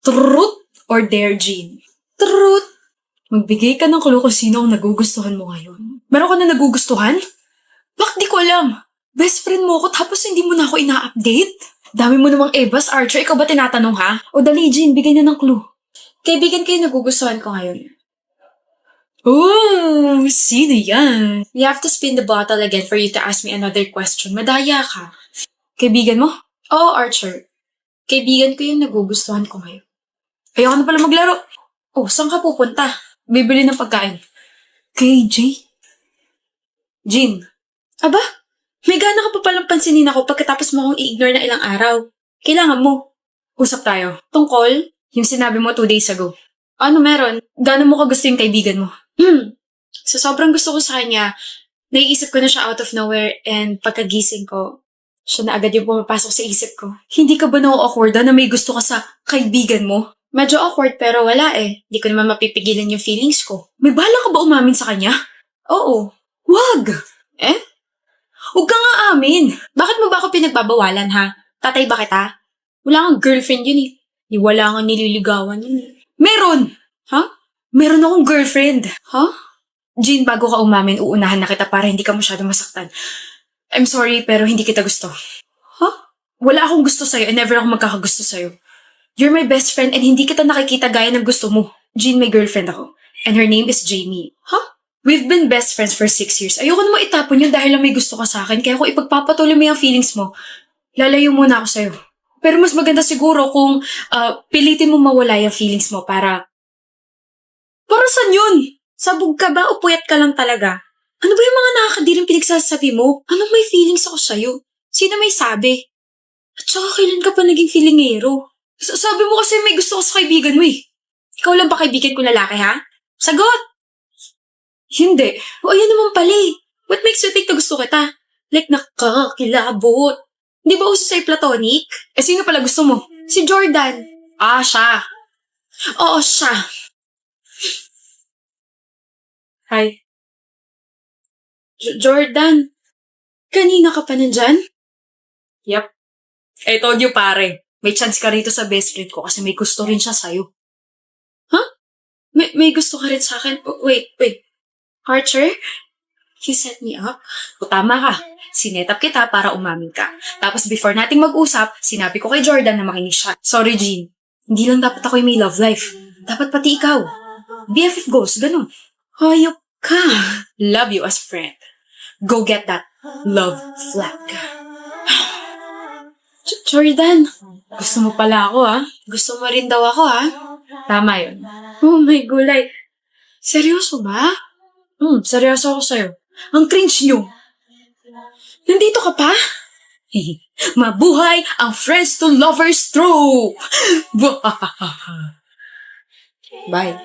Truth or dare, Jean? Truth. Magbigay ka ng clue kung sino ang nagugustuhan mo ngayon. Meron ka na nagugustuhan? Bakit di ko alam? Best friend mo ako tapos hindi mo na ako ina-update? Dami mo namang Evas, Archer. Ikaw ba tinatanong, ha? O dali, Jean, bigay na ng clue. Kaibigan ko yung nagugustuhan ko ngayon. Oh, sino yan? You have to spin the bottle again for you to ask me another question. Madaya ka. Kaibigan mo? Oo, Archer. Kaibigan ko yung nagugustuhan ko ngayon. Ayoko na pala maglaro. Oh, saan ka pupunta? Bibili ng pagkain. Kay Jay? Jean, Aba, may gana ka pa palang pansinin ako pagkatapos mo akong i-ignore na ilang araw. Kailangan mo. usap tayo. Tungkol? Yung sinabi mo 2 days ago. Ano meron? Gano'n mo kagusto yung kaibigan mo? So sobrang gusto ko sa kanya, naiisip ko na siya out of nowhere and pagkagising ko, siya na agad yung pumapasok sa isip ko. Hindi ka ba na-awkward na may gusto ka sa kaibigan mo? Medyo awkward pero wala eh. Di ko naman mapipigilan yung feelings ko. May bala ka ba umamin sa kanya? Oo. Wag! Eh? Huwag ka nga amin! Bakit mo ba ako pinagbabawalan ha? Tatay ba kita? Wala kang girlfriend yun eh. Di wala kang nililigawan yun eh. Meron! Ha? Meron akong girlfriend. Ha? Jean, bago ka umamin, uunahan na kita para hindi ka masyado masaktan. I'm sorry, pero hindi kita gusto. Ha? Wala akong gusto sa'yo and never ako magkakagusto sa'yo. You're my best friend and hindi kita nakikita gaya ng gusto mo. Jean, may girlfriend ako. And her name is Jamie. Ha? We've been best friends for 6 years. Ayoko naman itapon yun dahil lang may gusto ka sa akin. Kaya kung ipagpapatuloy mo yung feelings mo, lalayo muna ako sa'yo. Pero mas maganda siguro kung pilitin mo mawala yung feelings mo para... Para saan yun? Sabog ka ba o puyat ka lang talaga? Ano ba yung mga nakakadiring pinagsasabi mo? Anong may feelings ako sa'yo? Sino may sabi? At saka kailan ka pa naging feelingero? Sabi mo kasi may gusto ko sa kaibigan mo eh. Ikaw lang ba kaibigan ko lalaki ha? Sagot! Hindi. O ayan naman pala eh. What makes you think na gusto kita? Like nakakakilabot. Di ba uso sa'yo platonic? Eh sino pala gusto mo? Si Jordan. Ah, siya. Oo, siya. Hi. Jordan. Kanina ka pa nandyan? Yep. I told you pare, may chance ka rito sa best friend ko kasi may gusto rin siya sa'yo. May gusto ka rin sa akin? Oh, wait. Archer? You set me up? O tama ka. Sinetap kita para umamin ka. Tapos before nating mag-usap, sinabi ko kay Jordan na makinig siya. Sorry, Jean. Hindi lang dapat ako yung may love life. Dapat pati ikaw. BFF goals, ganun. Hayop ka. Love you as friend. Go get that love flag. Jordan. Gusto mo pala ako, ha? Gusto mo rin daw ako, ha? Tama yun. Oh my gulay. Seryoso ba? Seryoso ako sa'yo. Ang cringe nyo. Nandito ka pa? Mabuhay ang friends to lovers trope! Bye.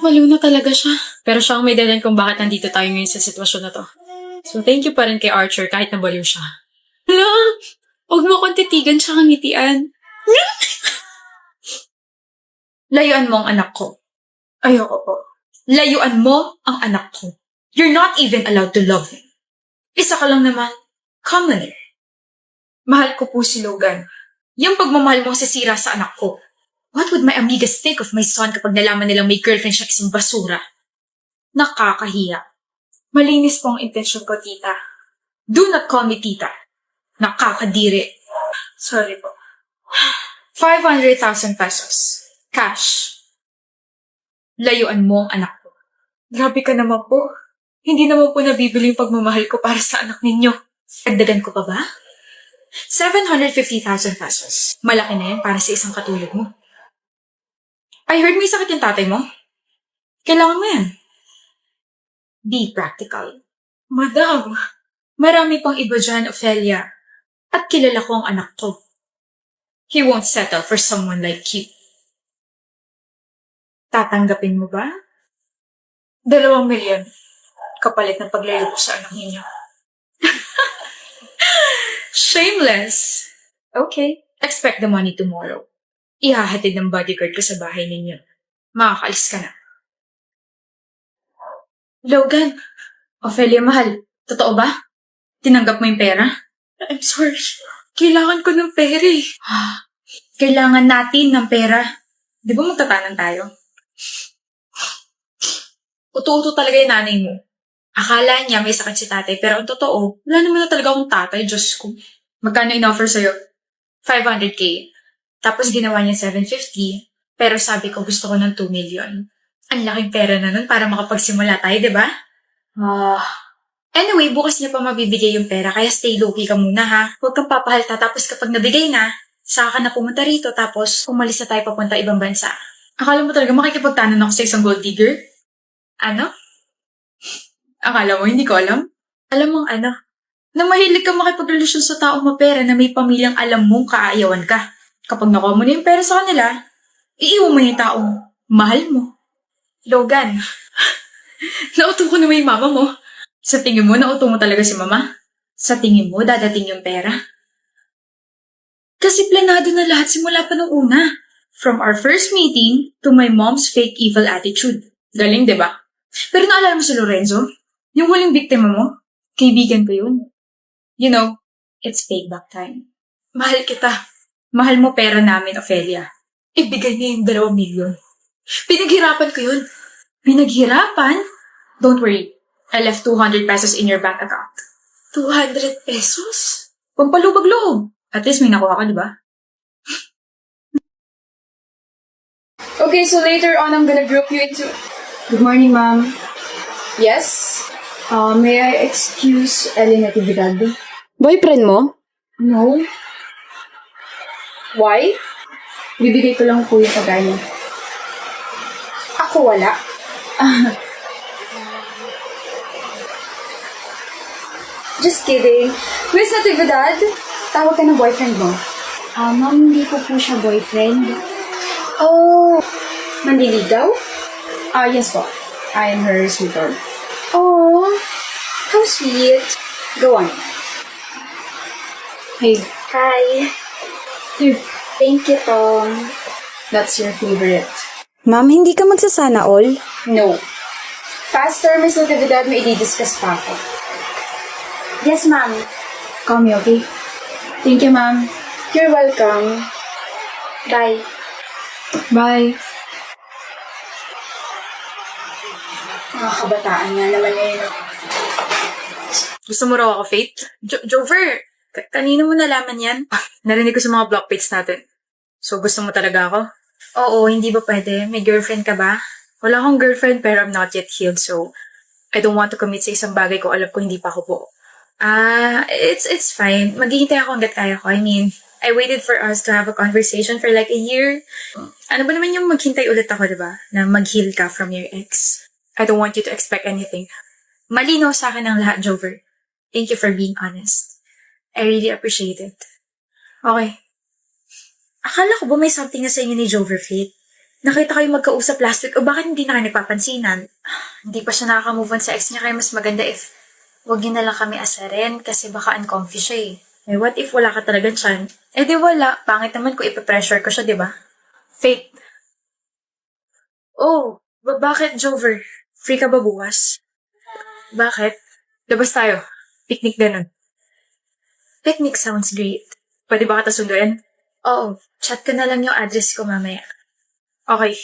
Walo na talaga siya. Pero siya ang may dahilan kung bakit nandito tayo ngayon sa sitwasyon na to. So thank you pa rin kay Archer kahit nabaliw siya. Hala, huwag mo akong titigan siya kang ngitian. Layuan mo ang anak ko. Ayoko po. Layuan mo ang anak ko. You're not even allowed to love him. Isa ka lang naman. Commoner. Mahal ko po si Logan. Yung pagmamahal mo sisira sa anak ko. What would my amigas think of my son kapag nalaman nilang may girlfriend siya isang basura? Nakakahiya. Malinis po ang intensyon ko, tita. Do not call me tita. Nakakadiri. Sorry po. 500,000 pesos. Cash. Layuan mo ang anak ko. Grabe ka naman po. Hindi naman po nabibili yung pagmamahal ko para sa anak ninyo. Dagdagan ko pa ba? 750,000 pesos. Malaki na yan para sa isang katulad mo. I heard may sakit yung tatay mo. Kailangan mo yan. Be practical. Madam, marami pang iba dyan, Ophelia. At kilala ko ang anak ko. He won't settle for someone like you. Tatanggapin mo ba? 2 milyon. Kapalit ng paglayo ko sa anak ninyo. Shameless. Okay. Expect the money tomorrow. Ihahatid ng bodyguard ko sa bahay ninyo. Makakaalis ka na. Logan. Ophelia, mahal. Totoo ba? Tinanggap mo yung pera? I'm sorry. Kailangan ko ng pera eh. Kailangan natin ng pera. Di ba magtatanan tayo? Uto-uto talaga yung nanay mo. Akala niya may sakit si tatay, pero ang totoo, wala naman na talaga akong tatay, Diyos ko. Magkano in-offer sa'yo? 500K. Tapos ginawa niya 750, pero sabi ko gusto ko ng 2 million. Ang laking pera na nun para makapagsimula tayo, di ba? Anyway, bukas niya pa mabibigay yung pera, kaya stay low-key ka muna ha. Huwag kang papahalta, tapos kapag nabigay na, saka ka na pumunta rito, tapos umalis na tayo papunta ibang bansa. Akala mo talaga makikipagtanan ako sa isang gold digger? Ano? Akala mo, hindi ko alam? Alam mong ano? Na mahilig ka makipagrelasyon sa taong mapera na may pamilyang alam mong kaaayawan ka. Kapag nakuha mo na yung pera sa kanila, iiwan mo yung taong mahal mo. Logan, nauto ko naman yung mama mo. Sa tingin mo, nauto mo talaga si mama? Sa tingin mo, dadating yung pera? Kasi planado na lahat simula pa nung una. From our first meeting to my mom's fake evil attitude. Galing, di ba? Pero naalala mo si Lorenzo? Yung huling biktima mo? Kaibigan ko yun. You know, it's payback time. Mahal kita. Mahal mo pera namin, Ophelia. Ibigay niya yung 2 milyon. Pinaghirapan ko yun. Pinaghirapan? Don't worry. I left 200 pesos in your bank account. 200 pesos? Pampalubag-loob. At least may nakuha ka, di ba? Okay, so later on, I'm gonna group you into... Good morning, ma'am. Yes? May I excuse Ellie Natividad? Boyfriend mo? No. Why? Bibigay ko lang po yung pagano. Ako wala. Just kidding. Miss Natividad, tawag ka ng boyfriend mo. Ma'am, hindi ko po siya boyfriend. Oh, manliligaw? Yes po. I am her sweetheart. Oh, how sweet. Go on. Hey, Hi. here. Thank you, Tom. That's your favorite. Ma'am, hindi ka magsasana all? No. Faster, Miss Natividad, may i-discuss pa ako. Yes, ma'am. Call me, okay? Thank you, ma'am. You're welcome. Bye. Bye. Mga kabataan nga naman ngayon. Gusto mo raw ako, Faith? Jover, kanino mo nalaman yan? Narinig ko sa mga block page natin. So, gusto mo talaga ako? Oo, hindi ba pwede? May girlfriend ka ba? Wala akong girlfriend pero I'm not yet healed, so I don't want to commit sa isang bagay ko alam ko hindi pa ako po. It's fine. Maghihintay ako hanggat kaya ko. I mean, I waited for us to have a conversation for like a year. Ano ba naman yung maghintay ulit ako, diba? Na mag-heal ka from your ex. I don't want you to expect anything. Malinaw sa akin ang lahat, Jover. Thank you for being honest. I really appreciate it. Okay. Akala ko ba may something na sa inyo ni Jover, Faith? Nakita kayo magkausap last week o bakit hindi na kayo nagpapansinan? Hindi pa siya nakaka-move on sa ex niya kaya mas maganda if wag niyo na lang kami asarin kasi baka uncomfy siya eh. Eh, what if wala ka talagang tiyan? Eh di wala. Pangit naman kung ipapressure ko siya, di ba? Faith. Oh, bakit, Jover? Free ka ba bukas? Bakit? Labas tayo. Picnic ganun. Picnic sounds great. Pwede ba kita sunduin? Oo. Chat ko na lang yung address ko mamaya. Okay.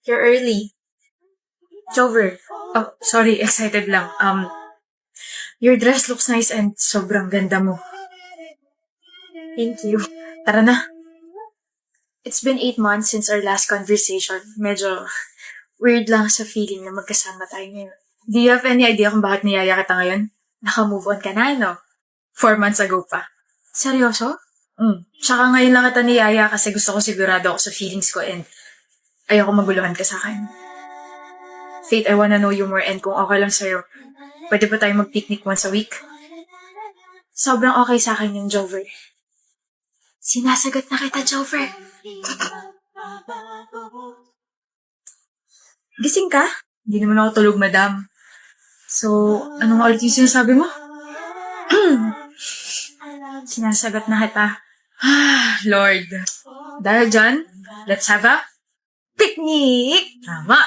You're early. Jover. Oh, sorry. Excited lang. Your dress looks nice and sobrang ganda mo. Thank you. Tara na. It's been 8 months since our last conversation. Medyo weird lang sa feeling na magkasama tayo ngayon. Do you have any idea kung bakit niyaya kita ngayon? Naka-move on ka na, no? 4 months ago pa. Seryoso? Tsaka ngayon lang kita niyaya kasi gusto ko sigurado ako sa feelings ko and ayoko maguluhan ka sa akin. Faith, I wanna know you more and kung okay lang sa'yo, pwede ba tayo mag-picnic once a week? Sobrang okay sa akin yung Jover. Sinasagot na kita, Jover. Gising ka? Hindi naman ako tulog, madam. So, anong ulit yung sinasabi mo? Sinasagot na kita. Lord. Dahil dyan, let's have a picnic! Tama.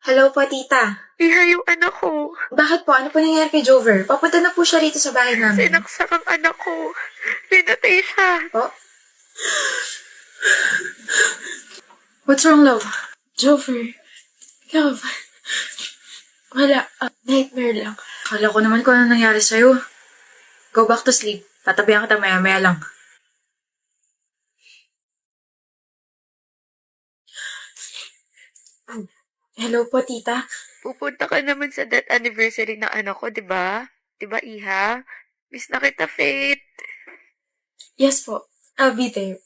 Hello po, tita. Iha yung anak ko. Bakit po? Ano po nangyari kay Jover? Papunta na po siya rito sa bahay namin. Sinaksak ang anak ko. Pinatay siya. Po? What's wrong, love? Jover. Love. Wala. Nightmare lang. Kala ko naman kung ano nangyari sa'yo. Go back to sleep. Tatabihan kita maya-maya lang. Hello po, tita. Pupunta ka naman sa death anniversary ng anak ko, di ba? Di ba, Iha? Miss na kita, Faith. Yes po. I'll be there.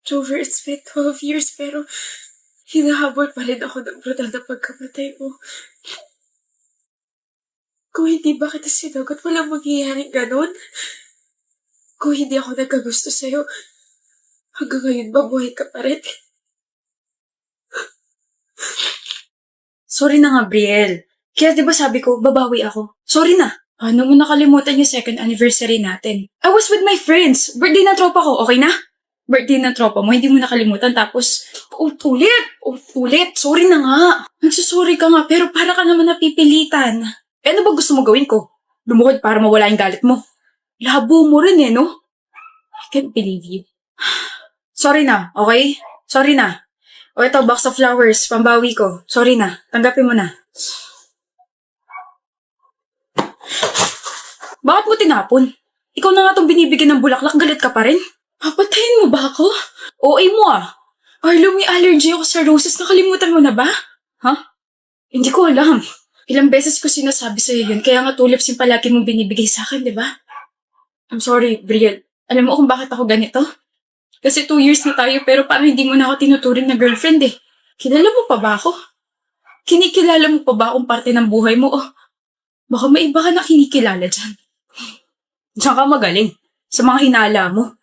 Jover, it's been 12 years pero hinahabol pa rin ako ng brutal na pagkamatay mo. Kung hindi ba kita sinagot, walang mangyayaring ganon. Kung hindi ako nagkagusto sa'yo, hanggang ngayon mabuhay ka pa rin. Sorry na nga, Brielle. Kaya di ba sabi ko, babawi ako. Sorry na. Ano mo nakalimutan yung second anniversary natin? I was with my friends. Birthday ng tropa ko, okay na? Birthday ng tropa mo, hindi mo nakalimutan. Tapos, ulit. Sorry na nga. Nagsusorry ka nga, pero para ka naman napipilitan. Eh, ano ba gusto mo gawin ko? Lumuhod para mawala yung galit mo. Labo mo rin no? I can't believe you. Sorry na, okay? Sorry na. O ito, box of flowers, pambawi ko. Sorry na, tanggapin mo na. Bakit mo tinapon? Ikaw na nga itong binibigyan ng bulaklak, galit ka pa rin? Papatayin mo ba ako? OA mo Arlo, may allergy ako sa roses, nakalimutan mo na ba? Ha? Hindi ko alam. Ilang beses ko sinasabi sa'yo yun, kaya nga tulips yung palagi mong binibigay sa akin, di ba? I'm sorry, Brielle. Alam mo kung bakit ako ganito? Kasi 2 years na tayo pero parang hindi mo na ako tinuturing na girlfriend eh. Kilala mo pa ba ako? Kinikilala mo pa ba akong parte ng buhay mo? O baka may iba ka na kinikilala dyan. Diyan ka magaling. Sa mga hinala mo.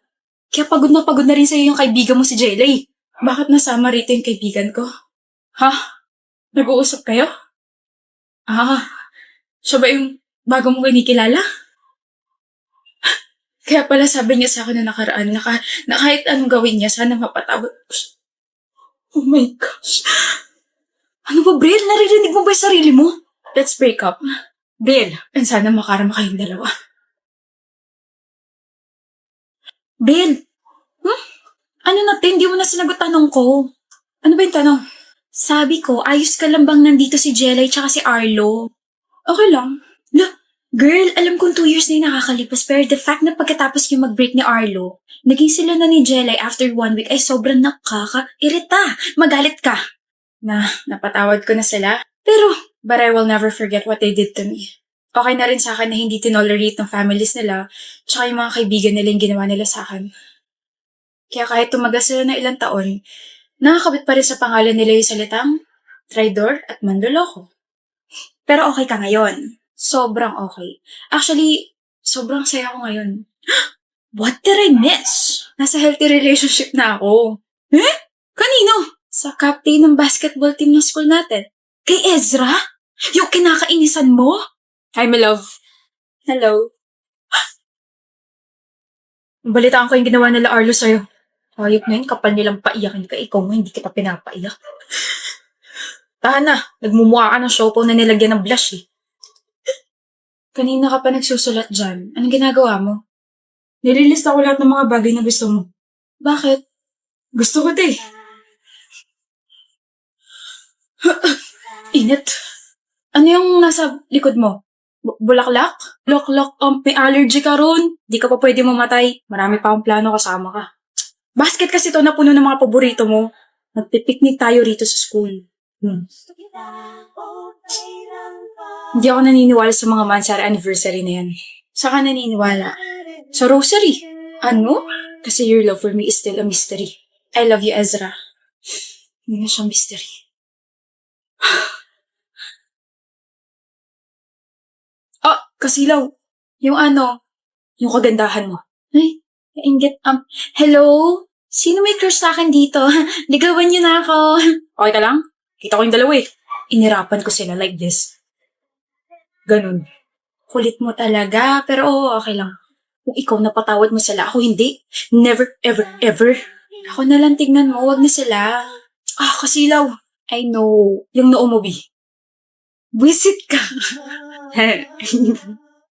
Kaya pagod na rin sa'yo yung kaibigan mo si Jelay. Bakit nasama rito yung kaibigan ko? Ha? Nag-uusap kayo? Siya ba yung bago mo kinikilala? Kaya pala sabi niya sa akin na nakaraan na kahit anong gawin niya, sana mapatawad ko siya. Oh my gosh. Ano ba, Brielle? Naririnig mo ba yung sarili mo? Let's break up. Brielle, and sana makarama kayong dalawa. Brielle, ano natin? Hindi mo na sinagot tanong ko. Ano ba yung tanong? Sabi ko, ayos ka lang bang nandito si Jelay tsaka si Arlo? Okay lang. Girl, alam kong 2 years na yung nakakalipas pero the fact na pagkatapos yung mag-break ni Arlo, naging sila na ni Jelay after 1 week ay sobrang nakaka-irita. Magalit ka. Napatawad ko na sila. Pero, but I will never forget what they did to me. Okay na rin sa akin na hindi tinolerate ng families nila tsaka yung mga kaibigan nila yung ginawa nila sa akin. Kaya kahit tumagal sila na ilang taon, nakakabit pa rin sa pangalan nila yung salitang traidor at mandoloko. Pero okay ka ngayon. Sobrang okay. Actually, sobrang saya ko ngayon. What did I miss? Nasa healthy relationship na ako. Kanino? Sa captain ng basketball team ng school natin. Kay Ezra? Yung kinakainisan mo? Hi, my love. Hello. Balitaan ko yung ginawa nila Arlo sa'yo. Hayop na yun, kapal nilang paiyakin ka. Ikaw nga, hindi kita pinapaiyak. Tahan na, nagmumukha ka ng siopaw na nilagyan ng blush eh. Kanina ka pa nagsusulat dyan. Anong ginagawa mo? Nililista ko lahat ng mga bagay na gusto mo. Bakit? Gusto ko eh. Init. Ano yung nasa likod mo? Bulaklak? Bulaklak, may allergy ka ron. Di ka pa pwede mamatay. Marami pa akong plano kasama ka. Basket kasi to na puno ng mga paborito mo. Magpipiknik tayo rito sa school. Hindi ako naniniwala sa mga mansar anniversary na yan. Saka naniniwala? Sa rosary. Ano? Kasi your love for me is still a mystery. I love you, Ezra. Hindi na siyang mystery. Kasilaw. Yung yung kagandahan mo. Ay, inggit. Hello? Sino may crush sa akin dito? Ligawan niyo na ako. Okay ka lang? Kita ko yung dalawa eh. Inirapan ko sila like this. Ganun. Kulit mo talaga, pero okay lang. Kung ikaw napatawad mo sila, ako hindi. Never, ever, ever. Ako na lang tignan mo, wag na sila. Kasilaw. I know. Yung noo mo, B. Visit ka.